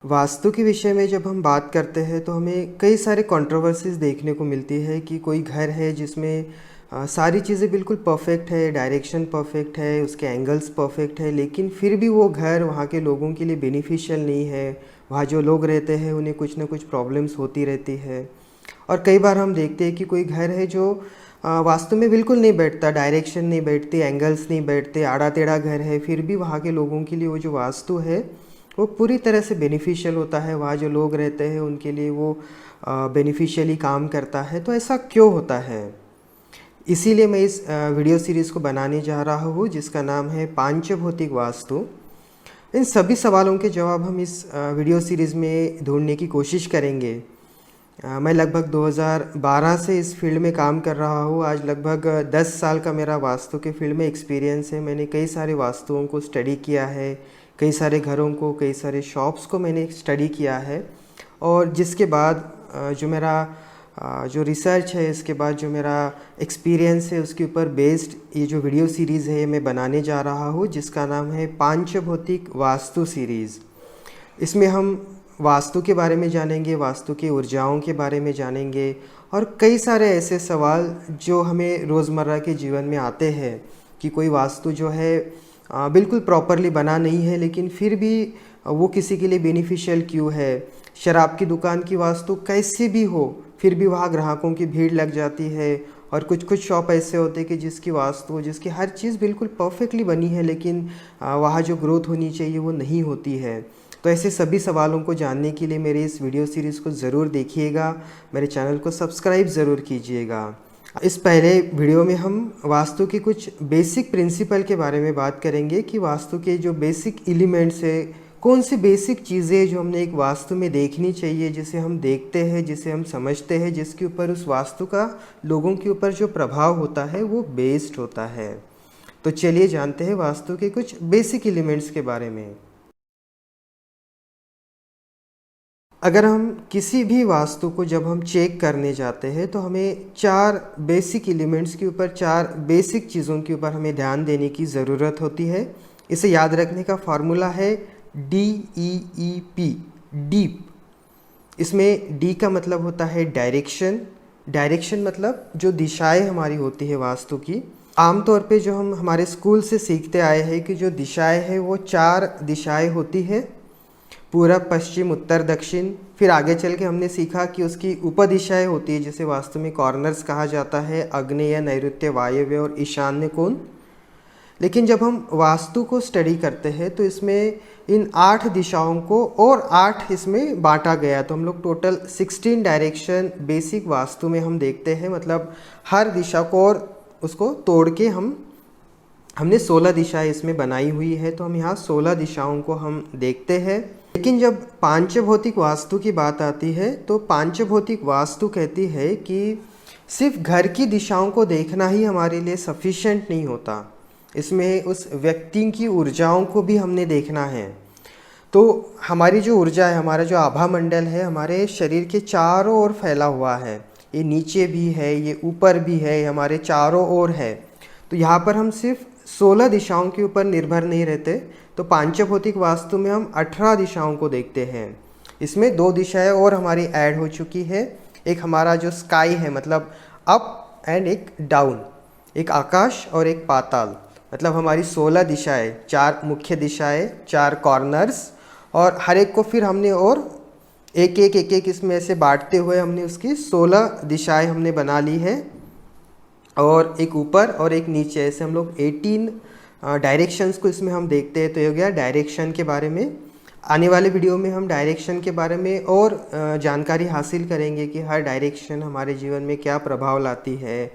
वास्तु के विषय में जब हम बात करते हैं तो हमें कई सारे कंट्रोवर्सीज़ देखने को मिलती है कि कोई घर है जिसमें सारी चीज़ें बिल्कुल परफेक्ट है, डायरेक्शन परफेक्ट है, उसके एंगल्स परफेक्ट है, लेकिन फिर भी वो घर वहाँ के लोगों के लिए बेनिफिशियल नहीं है। वहाँ जो लोग रहते हैं उन्हें कुछ ना कुछ प्रॉब्लम्स होती रहती है। और कई बार हम देखते हैं कि कोई घर है जो वास्तु में बिल्कुल नहीं बैठता, डायरेक्शन नहीं बैठती, एंगल्स नहीं बैठते, आड़ा टेढ़ा घर है, फिर भी वहाँ के लोगों के लिए वो जो वास्तु है वो पूरी तरह से बेनिफिशियल होता है। वहाँ जो लोग रहते हैं उनके लिए वो बेनिफिशियली काम करता है। तो ऐसा क्यों होता है? इसीलिए मैं इस वीडियो सीरीज़ को बनाने जा रहा हूँ जिसका नाम है पांचभौतिक वास्तु। इन सभी सवालों के जवाब हम इस वीडियो सीरीज़ में ढूंढने की कोशिश करेंगे। मैं लगभग 2012 से इस फील्ड में काम कर रहा हूँ। आज लगभग 10 साल का मेरा वास्तु के फील्ड में एक्सपीरियंस है। मैंने कई सारे वास्तुओं को स्टडी किया है, कई सारे घरों को, कई सारे शॉप्स को मैंने स्टडी किया है। और जिसके बाद जो मेरा जो रिसर्च है, इसके बाद जो मेरा एक्सपीरियंस है, उसके ऊपर बेस्ड ये जो वीडियो सीरीज़ है मैं बनाने जा रहा हूँ जिसका नाम है पांचभौतिक वास्तु सीरीज़। इसमें हम वास्तु के बारे में जानेंगे, वास्तु की ऊर्जाओं के बारे में जानेंगे और कई सारे ऐसे सवाल जो हमें रोज़मर्रा के जीवन में आते हैं कि कोई वास्तु जो है बिल्कुल प्रॉपरली बना नहीं है, लेकिन फिर भी वो किसी के लिए बेनिफिशियल क्यों है। शराब की दुकान की वास्तु कैसे भी हो, फिर भी वहाँ ग्राहकों की भीड़ लग जाती है। और कुछ कुछ शॉप ऐसे होते हैं कि जिसकी वास्तु, जिसकी हर चीज़ बिल्कुल परफेक्टली बनी है, लेकिन वहाँ जो ग्रोथ होनी चाहिए वो नहीं होती है। तो ऐसे सभी सवालों को जानने के लिए मेरे इस वीडियो सीरीज़ को ज़रूर देखिएगा, मेरे चैनल को सब्सक्राइब ज़रूर कीजिएगा। इस पहले वीडियो में हम वास्तु के कुछ बेसिक प्रिंसिपल के बारे में बात करेंगे कि वास्तु के जो बेसिक एलिमेंट्स है, कौन सी बेसिक चीज़ें जो हमने एक वास्तु में देखनी चाहिए, जिसे हम देखते हैं, जिसे हम समझते हैं, जिसके ऊपर उस वास्तु का लोगों के ऊपर जो प्रभाव होता है वो बेस्ड होता है। तो चलिए जानते हैं वास्तु के कुछ बेसिक एलिमेंट्स के बारे में। अगर हम किसी भी वास्तु को जब हम चेक करने जाते हैं तो हमें 4 बेसिक एलिमेंट्स के ऊपर, 4 बेसिक चीज़ों के ऊपर हमें ध्यान देने की ज़रूरत होती है। इसे याद रखने का फार्मूला है DEEP, डीप। इसमें D का मतलब होता है डायरेक्शन। डायरेक्शन मतलब जो दिशाएं हमारी होती है वास्तु की। आमतौर पे जो हम हमारे स्कूल से सीखते आए हैं कि जो दिशाएं हैं वो 4 दिशाएं होती है, पूरब, पश्चिम, उत्तर, दक्षिण। फिर आगे चल के हमने सीखा कि उसकी उपदिशाएं होती है जिसे वास्तु में कॉर्नर्स कहा जाता है, आग्नेय, नैऋत्य, वायव्य और ईशान्य कोण। लेकिन जब हम वास्तु को स्टडी करते हैं तो इसमें इन 8 दिशाओं को और 8 इसमें बांटा गया। तो हम लोग टोटल 16 डायरेक्शन बेसिक वास्तु में हम देखते हैं। मतलब हर दिशा को और उसको तोड़ के हमने 16 दिशाएं इसमें बनाई हुई है। तो हम यहाँ 16 दिशाओं को हम देखते हैं। लेकिन जब पांचभौतिक वास्तु की बात आती है तो पांचभौतिक वास्तु कहती है कि सिर्फ घर की दिशाओं को देखना ही हमारे लिए सफिशिएंट नहीं होता, इसमें उस व्यक्ति की ऊर्जाओं को भी हमने देखना है। तो हमारी जो ऊर्जा है, हमारा जो आभा मंडल है, हमारे शरीर के चारों ओर फैला हुआ है। ये नीचे भी है, ये ऊपर भी है, हमारे चारों ओर है। तो यहाँ पर हम सिर्फ 16 दिशाओं के ऊपर निर्भर नहीं रहते। तो पांचभौतिक वास्तु में हम 18 दिशाओं को देखते हैं। इसमें 2 दिशाएं और हमारी ऐड हो चुकी है। एक हमारा जो स्काई है, मतलब अप एंड एक डाउन, एक आकाश और एक पाताल। मतलब हमारी 16 दिशाएं, 4 मुख्य दिशाएं, 4 कॉर्नर्स, और हर एक को फिर हमने और एक एक इसमें ऐसे बांटते हुए हमने उसकी 16 दिशाएं हमने बना ली है। और एक ऊपर और एक नीचे, ऐसे हम लोग 18 डायरेक्शंस को इसमें हम देखते हैं। तो ये हो गया डायरेक्शन के बारे में। आने वाले वीडियो में हम डायरेक्शन के बारे में और जानकारी हासिल करेंगे कि हर डायरेक्शन हमारे जीवन में क्या प्रभाव लाती है,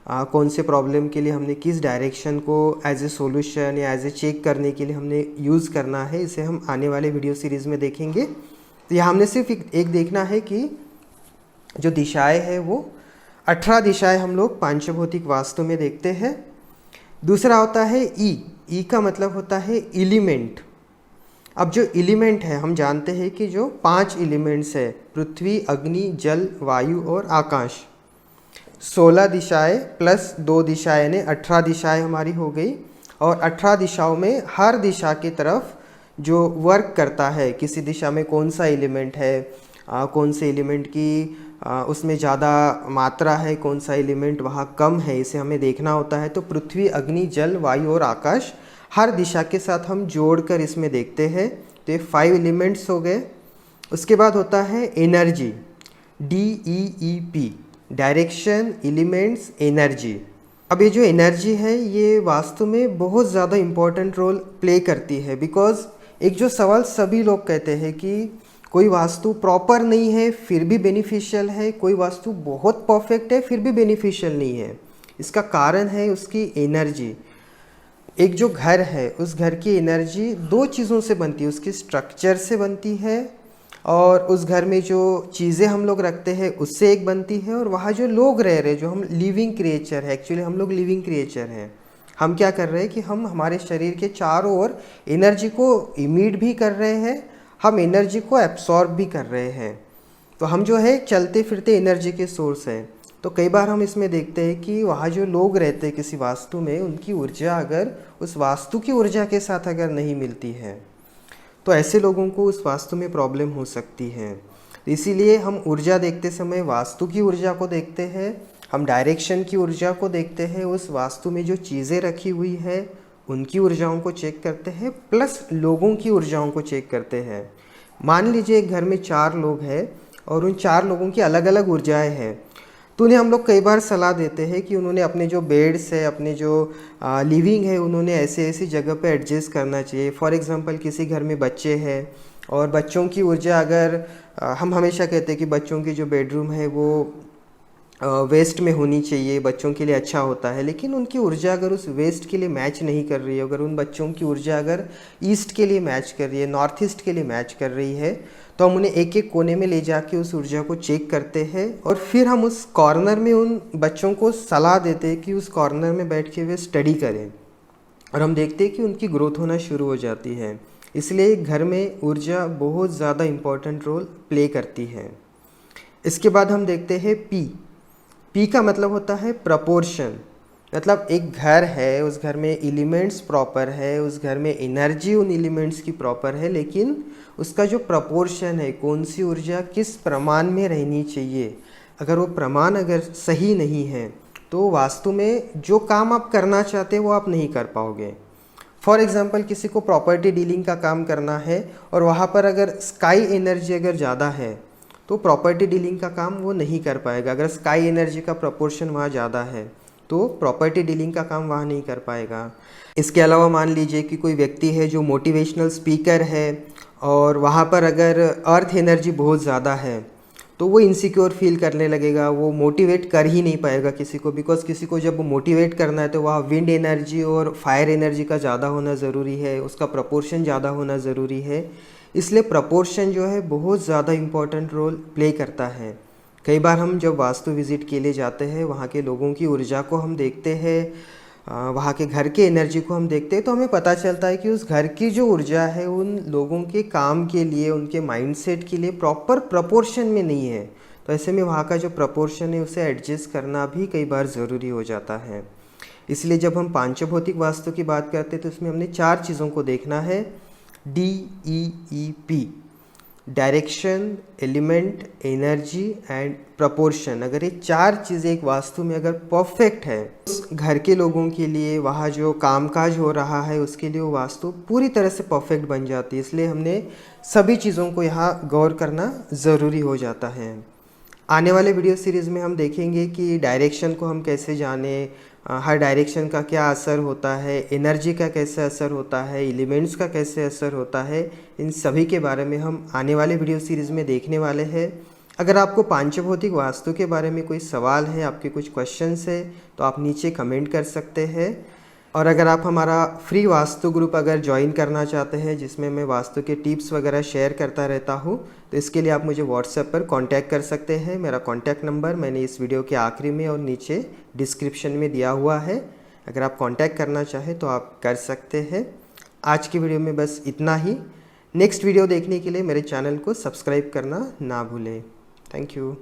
कौन से प्रॉब्लम के लिए हमने किस डायरेक्शन को एज ए सोल्यूशन या एज ए चेक करने के लिए हमने यूज़ करना है। इसे हम आने वाले वीडियो सीरीज़ में देखेंगे। तो यहाँ हमने सिर्फ एक देखना है कि जो दिशाएं हैं वो 18 दिशाएं हम लोग पांचभौतिक वास्तु में देखते हैं। दूसरा होता है ई का मतलब होता है एलिमेंट। अब जो एलिमेंट है, हम जानते हैं कि जो 5 एलिमेंट्स है, पृथ्वी, अग्नि, जल, वायु और आकाश। 16 दिशाएं प्लस 2 दिशाएं ने 18 दिशाएं हमारी हो गई। और 18 दिशाओं में हर दिशा की तरफ जो वर्क करता है किसी दिशा में, कौन सा एलिमेंट है, कौन से एलिमेंट की उसमें ज़्यादा मात्रा है, कौन सा एलिमेंट वहाँ कम है, इसे हमें देखना होता है। तो पृथ्वी, अग्नि, जल, वायु और आकाश हर दिशा के साथ हम जोड़कर इसमें देखते हैं। तो ये 5 एलिमेंट्स हो गए। उसके बाद होता है energy, DEEP, direction, elements, energy. अब ये जो एनर्जी है ये वास्तु में बहुत ज़्यादा इम्पोर्टेंट रोल प्ले करती है। बिकॉज एक जो सवाल सभी लोग कहते हैं कि कोई वास्तु प्रॉपर नहीं है फिर भी बेनिफिशियल है, कोई वास्तु बहुत परफेक्ट है फिर भी बेनिफिशियल नहीं है। इसका कारण है उसकी एनर्जी। एक जो घर है उस घर की एनर्जी 2 चीज़ों से बनती है, उसकी स्ट्रक्चर से बनती है और उस घर में जो चीज़ें हम लोग रखते हैं उससे एक बनती है, और वहाँ जो लोग रह रहे हैं, जो हम लिविंग क्रिएचर है, एक्चुअली हम लोग लिविंग क्रिएचर हैं। हम क्या कर रहे हैं कि हम हमारे शरीर के चारों ओर एनर्जी को इमिट भी कर रहे हैं, हम एनर्जी को एब्सॉर्ब भी कर रहे हैं। तो हम जो है चलते फिरते एनर्जी के सोर्स हैं। तो कई बार हम इसमें देखते हैं कि वहाँ जो लोग रहते हैं किसी वास्तु में, उनकी ऊर्जा अगर उस वास्तु की ऊर्जा के साथ अगर नहीं मिलती है तो ऐसे लोगों को उस वास्तु में प्रॉब्लम हो सकती है। इसीलिए हम ऊर्जा देखते समय वास्तु की ऊर्जा को देखते हैं, हम डायरेक्शन की ऊर्जा को देखते हैं, उस वास्तु में जो चीज़ें रखी हुई है उनकी ऊर्जाओं को चेक करते हैं, प्लस लोगों की ऊर्जाओं को चेक करते हैं। मान लीजिए एक घर में 4 लोग हैं और उन 4 लोगों की अलग अलग ऊर्जाएं हैं, तो उन्हें हम लोग कई बार सलाह देते हैं कि उन्होंने अपने जो बेड्स है, अपने जो लिविंग है, उन्होंने ऐसे ऐसी जगह पे एडजस्ट करना चाहिए। फॉर एग्जांपल किसी घर में बच्चे हैं और बच्चों की ऊर्जा अगर हम हमेशा कहते हैं कि बच्चों की जो बेडरूम है वो वेस्ट में होनी चाहिए, बच्चों के लिए अच्छा होता है, लेकिन उनकी ऊर्जा अगर उस वेस्ट के लिए मैच नहीं कर रही है, अगर उन बच्चों की ऊर्जा अगर ईस्ट के लिए मैच कर रही है, नॉर्थ ईस्ट के लिए मैच कर रही है, तो हम उन्हें एक एक कोने में ले जाके उस ऊर्जा को चेक करते हैं और फिर हम उस कॉर्नर में उन बच्चों को सलाह देते हैं कि उस कॉर्नर में बैठ के वे स्टडी करें, और हम देखते हैं कि उनकी ग्रोथ होना शुरू हो जाती है। इसलिए घर में ऊर्जा बहुत ज़्यादा इम्पॉर्टेंट रोल प्ले करती है। इसके बाद हम देखते हैं पी का मतलब होता है प्रपोर्शन। मतलब एक घर है, उस घर में एलिमेंट्स प्रॉपर है, उस घर में एनर्जी उन एलिमेंट्स की प्रॉपर है, लेकिन उसका जो प्रपोर्शन है, कौन सी ऊर्जा किस प्रमाण में रहनी चाहिए, अगर वो प्रमाण अगर सही नहीं है तो वास्तु में जो काम आप करना चाहते हैं वो आप नहीं कर पाओगे। फॉर एग्जांपल किसी को प्रॉपर्टी डीलिंग का काम करना है और वहाँ पर अगर स्काई एनर्जी अगर ज़्यादा है तो प्रॉपर्टी डीलिंग का काम वो नहीं कर पाएगा। अगर स्काई एनर्जी का प्रपोर्शन वहाँ ज़्यादा है तो प्रॉपर्टी डीलिंग का काम वहाँ नहीं कर पाएगा। इसके अलावा मान लीजिए कि कोई व्यक्ति है जो मोटिवेशनल स्पीकर है और वहाँ पर अगर अर्थ एनर्जी बहुत ज़्यादा है तो वो इनसिक्योर फील करने लगेगा, वो मोटिवेट कर ही नहीं पाएगा किसी को। बिकॉज किसी को जब मोटिवेट करना है तो वहाँ विंड एनर्जी और फायर एनर्जी का ज़्यादा होना ज़रूरी है, उसका प्रपोर्शन ज़्यादा होना ज़रूरी है। इसलिए प्रपोर्शन जो है बहुत ज़्यादा इम्पॉर्टेंट रोल प्ले करता है। कई बार हम जब वास्तु विज़िट के लिए जाते हैं, वहाँ के लोगों की ऊर्जा को हम देखते हैं, वहाँ के घर के एनर्जी को हम देखते हैं, तो हमें पता चलता है कि उस घर की जो ऊर्जा है उन लोगों के काम के लिए, उनके माइंडसेट के लिए प्रॉपर प्रपोर्शन में नहीं है। तो ऐसे में वहाँ का जो प्रपोर्शन है उसे एडजस्ट करना भी कई बार ज़रूरी हो जाता है। इसलिए जब हम पांचभौतिक वास्तु की बात करते हैं तो उसमें हमने 4 चीज़ों को देखना है, DEEP, direction, element, energy and proportion. अगर ये 4 चीज़ें एक वास्तु में अगर परफेक्ट है, उस घर के लोगों के लिए, वहाँ जो कामकाज हो रहा है उसके लिए वो वास्तु पूरी तरह से परफेक्ट बन जाती है। इसलिए हमने सभी चीज़ों को यहाँ गौर करना ज़रूरी हो जाता है। आने वाले वीडियो सीरीज़ में हम देखेंगे कि डायरेक्शन को हम कैसे जाने, हर डायरेक्शन का क्या असर होता है, एनर्जी का कैसे असर होता है, एलिमेंट्स का कैसे असर होता है, इन सभी के बारे में हम आने वाले वीडियो सीरीज़ में देखने वाले हैं। अगर आपको पांचभौतिक वास्तु के बारे में कोई सवाल है, आपके कुछ क्वेश्चंस है, तो आप नीचे कमेंट कर सकते हैं। और अगर आप हमारा फ्री वास्तु ग्रुप अगर ज्वाइन करना चाहते हैं, जिसमें मैं वास्तु के टिप्स वगैरह शेयर करता रहता हूं, तो इसके लिए आप मुझे व्हाट्सएप पर कांटेक्ट कर सकते हैं। मेरा कांटेक्ट नंबर मैंने इस वीडियो के आखिरी में और नीचे डिस्क्रिप्शन में दिया हुआ है। अगर आप कांटेक्ट करना चाहें तो आप कर सकते हैं। आज की वीडियो में बस इतना ही। नेक्स्ट वीडियो देखने के लिए मेरे चैनल को सब्सक्राइब करना ना भूलें। Thank you.